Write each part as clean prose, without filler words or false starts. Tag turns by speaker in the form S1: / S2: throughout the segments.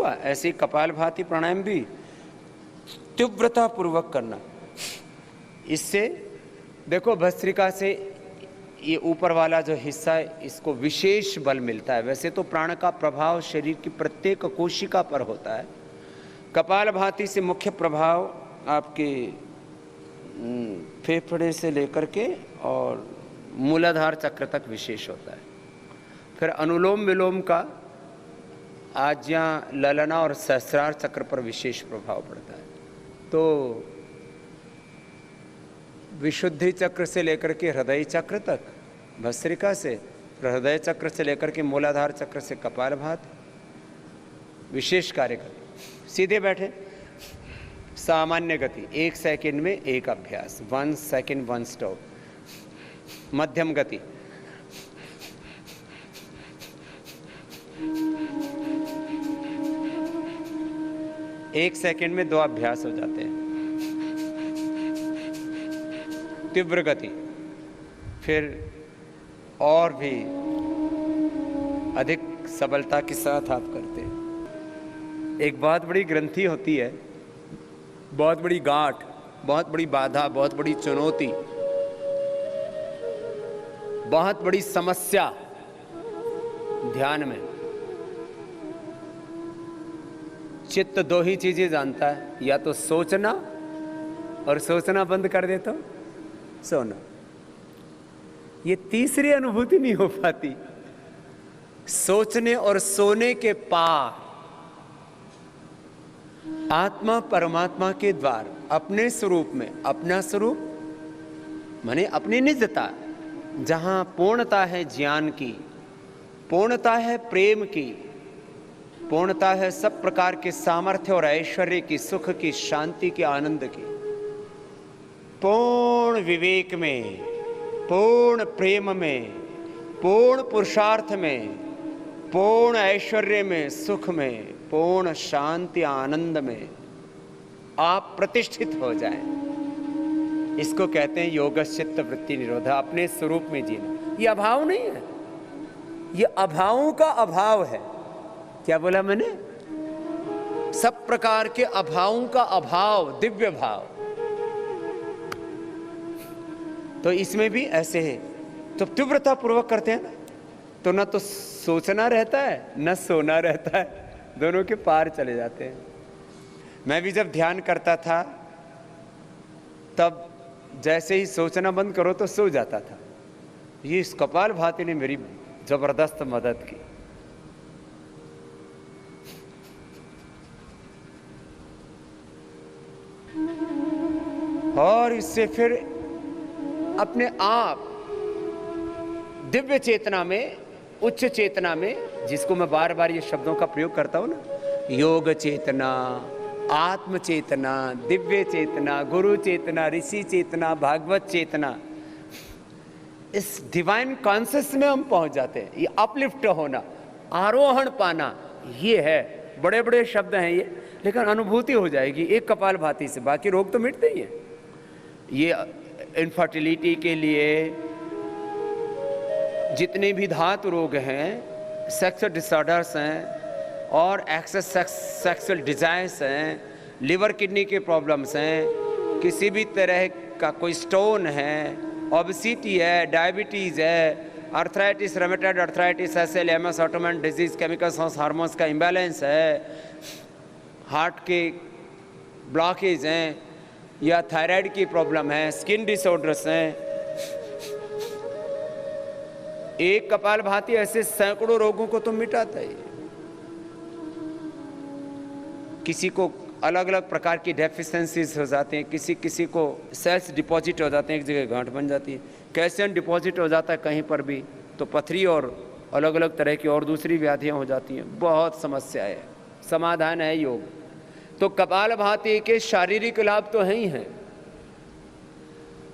S1: हुआ, ऐसे ही कपालभाति प्राणायाम भी तीव्रता पूर्वक करना। इससे देखो भस्त्रिका से ये ऊपर वाला जो हिस्सा है इसको विशेष बल मिलता है। वैसे तो प्राण का प्रभाव शरीर की प्रत्येक कोशिका पर होता है, कपालभाति से मुख्य प्रभाव आपके फेफड़े से लेकर के और मूलाधार चक्र तक विशेष होता है। फिर अनुलोम विलोम का आज्ञा, ललना और सहस्रार चक्र पर विशेष प्रभाव पड़ता है। तो विशुद्धि चक्र से लेकर के हृदय चक्र तक भस्त्रिका से, हृदय चक्र से लेकर के मूलाधार चक्र से कपालभाति विशेष कार्य करते। सीधे बैठे, सामान्य गति 1 सेकंड में 1 अभ्यास, 1 सेकंड 1 स्टॉप। मध्यम गति, एक सेकंड में 2 अभ्यास हो जाते हैं। तीव्र गति, फिर और भी अधिक सबलता के साथ आप करते हैं। एक बहुत बड़ी ग्रंथि होती है, बहुत बड़ी गांठ, बहुत बड़ी बाधा, बहुत बड़ी चुनौती, बहुत बड़ी समस्या ध्यान में। चित्त 2 ही चीजें जानता है, या तो सोचना, और सोचना बंद कर दे तो सोना। ये तीसरी अनुभूति नहीं हो पाती। सोचने और सोने के पार आत्मा परमात्मा के द्वार अपने स्वरूप में, अपना स्वरूप माने अपनी निजता, जहां पूर्णता है ज्ञान की, पूर्णता है प्रेम की, पूर्णता है सब प्रकार के सामर्थ्य और ऐश्वर्य की, सुख की, शांति की, आनंद की, पूर्ण विवेक में, पूर्ण प्रेम में, पूर्ण पुरुषार्थ में, पूर्ण ऐश्वर्य में, सुख में, पूर्ण शांति आनंद में आप प्रतिष्ठित हो जाएं। इसको कहते हैं योगश्चित्त वृत्ति निरोधा, अपने स्वरूप में जीना। ये अभाव नहीं है, ये अभावों का अभाव है। क्या बोला मैंने? सब प्रकार के अभावों का अभाव, दिव्य भाव। तो इसमें भी ऐसे है, तो तीव्रता पूर्वक करते हैं ना, तो ना तो सोचना रहता है न सोना रहता है, दोनों के पार चले जाते हैं। मैं भी जब ध्यान करता था तब जैसे ही सोचना बंद करो तो सो जाता था। ये इस कपालभाति ने मेरी जबरदस्त मदद की। और इससे फिर अपने आप दिव्य चेतना में, उच्च चेतना में, जिसको मैं बार बार ये शब्दों का प्रयोग करता हूं ना, योग चेतना, आत्म चेतना, दिव्य चेतना, गुरु चेतना, ऋषि चेतना, भागवत चेतना, इस डिवाइन कॉन्शियस में हम पहुंच जाते हैं। ये अपलिफ्ट होना, आरोहण पाना, ये है। बड़े बड़े शब्द हैं ये, लेकिन अनुभूति हो जाएगी एक कपालभाति से, बाकी रोग तो मिटते ही हैं। ये इनफर्टिलिटी के लिए जितने भी धातु रोग हैं, सेक्सुअल डिसऑर्डर्स हैं, और एक्सेस सेक्सुअल डिजायर्स हैं, लिवर किडनी के प्रॉब्लम्स हैं, किसी भी तरह का कोई स्टोन है, ओबेसिटी है, डायबिटीज़ है, arthritis, rheumatoid arthritis, SL, MS, autoimmune disease, chemicals और हार्मोन्स का इम्बैलेंस है, हार्ट के ब्लॉकेज हैं, या थायराइड की प्रॉब्लम है, स्किन डिसऑर्डर्स हैं। एक कपालभाति ऐसे सैकड़ों रोगों को तो मिटाता है। किसी को अलग अलग प्रकार की डेफिशिएंसीज हो जाते हैं, किसी को सेल्स डिपॉजिट हो जाते हैं, एक जगह गांठ बन जाती है, कैल्शियम डिपॉजिट हो जाता है कहीं पर भी, तो पथरी और अलग अलग तरह की और दूसरी व्याधियां हो जाती हैं। बहुत समस्या है, समाधान है योग। तो कपालभाति के शारीरिक लाभ तो हैं ही हैं।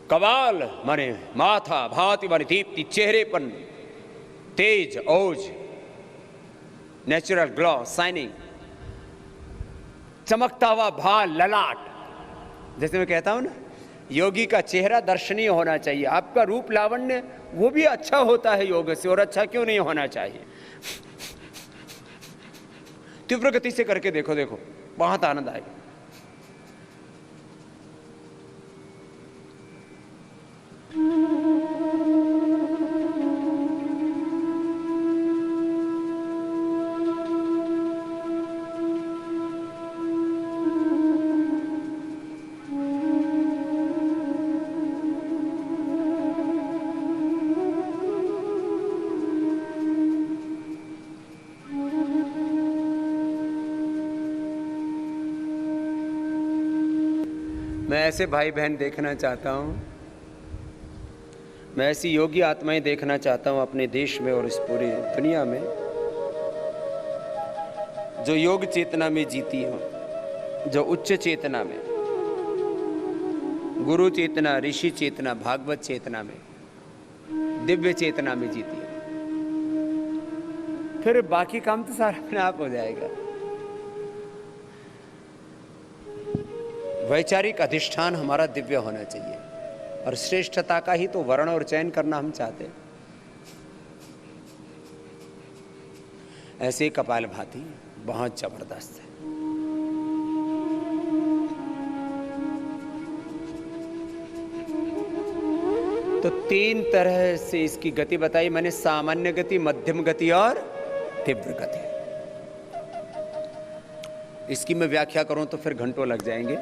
S1: कपाल माने माथा, भाति माने दीप्ति, चेहरे पर तेज, ओज, नेचुरल ग्लो, शाइनिंग, चमकता हुआ भाल, ललाट। जैसे मैं कहता हूं ना, योगी का चेहरा दर्शनीय होना चाहिए। आपका रूप लावण्य वो भी अच्छा होता है योग से, और अच्छा क्यों नहीं होना चाहिए। तीव्र गति से करके देखो, देखो बहुत आनंद आएगा। मैं ऐसे भाई बहन देखना चाहता हूँ, मैं ऐसी योगी आत्माएं देखना चाहता हूँ अपने देश में और इस पूरी दुनिया में, जो योग चेतना में जीती हो, जो उच्च चेतना में, गुरु चेतना, ऋषि चेतना, भागवत चेतना में, दिव्य चेतना में जीती है। फिर बाकी काम तो सारा अपने आप हो जाएगा। वैचारिक अधिष्ठान हमारा दिव्य होना चाहिए, और श्रेष्ठता का ही तो वर्ण और चयन करना हम चाहते हैं। ऐसे कपालभाति बहुत जबरदस्त है। तो 3 तरह से इसकी गति बताई मैंने, सामान्य गति, मध्यम गति और तीव्र गति। इसकी मैं व्याख्या करूं तो फिर घंटों लग जाएंगे।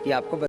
S1: ये आपको